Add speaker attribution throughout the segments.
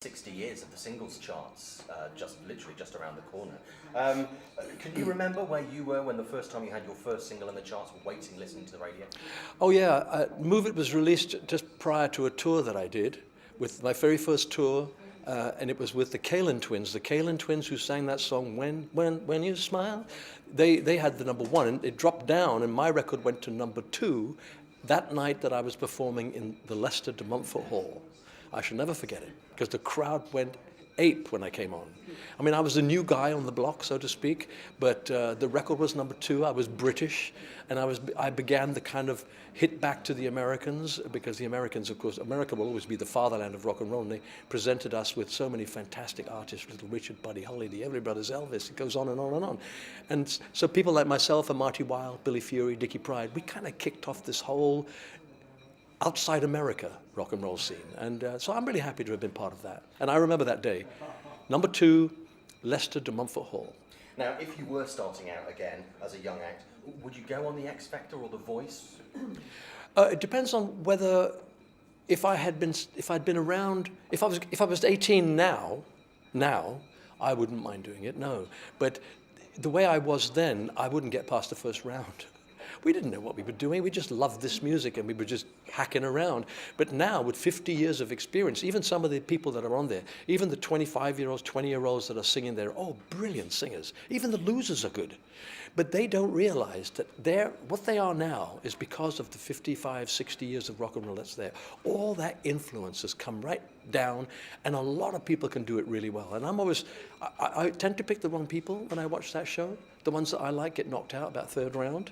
Speaker 1: 60 years of the singles charts, literally just around the corner. Can you remember where you were when the first time you had your first single in the charts, waiting, listening to the radio?
Speaker 2: Oh yeah, Move It was released just prior to a tour that I did, with my very first tour, and it was with the Kalin twins who sang that song, When You Smile. They had the #1, and it dropped down, and my record went to #2 that night that I was performing in the Leicester de Montfort Hall. I shall never forget it, because the crowd went ape when I came on. I mean, I was a new guy on the block, so to speak, but the record was #2. I was British, and I began the kind of hit back to the Americans, because the Americans, of course, America will always be the fatherland of rock and roll, and they presented us with so many fantastic artists, Little Richard, Buddy Holly, the Everly Brothers, Elvis. It goes on and on and on. And so people like myself and Marty Wilde, Billy Fury, Dickie Pride, we kind of kicked off this whole outside America rock and roll scene. And so I'm really happy to have been part of that. And I remember that day. #2, Leicester de Montfort Hall.
Speaker 1: Now, if you were starting out again as a young act, would you go on the X Factor or The Voice?
Speaker 2: It depends on whether, if I'd been around, if I was 18 now, I wouldn't mind doing it, no. But the way I was then, I wouldn't get past the first round. We didn't know what we were doing. We just loved this music, and we were just hacking around. But now, with 50 years of experience, even some of the people that are on there, even the 25-year-olds, 20-year-olds that are singing there, oh, brilliant singers. Even the losers are good. But they don't realize that what they are now is because of the 55, 60 years of rock and roll that's there. All that influence has come right down, and a lot of people can do it really well. And I tend to pick the wrong people when I watch that show. The ones that I like get knocked out about third round.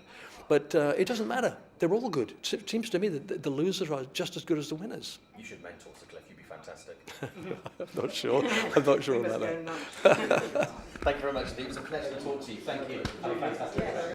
Speaker 2: But it doesn't matter. They're all good. It seems to me that the losers are just as good as the winners.
Speaker 1: You should mentor Sir Cliff. You'd be fantastic.
Speaker 2: I'm not sure. I'm not sure about that.
Speaker 1: Thank you very much, Steve. It was a pleasure to talk to you. Thank you. Have a fantastic day.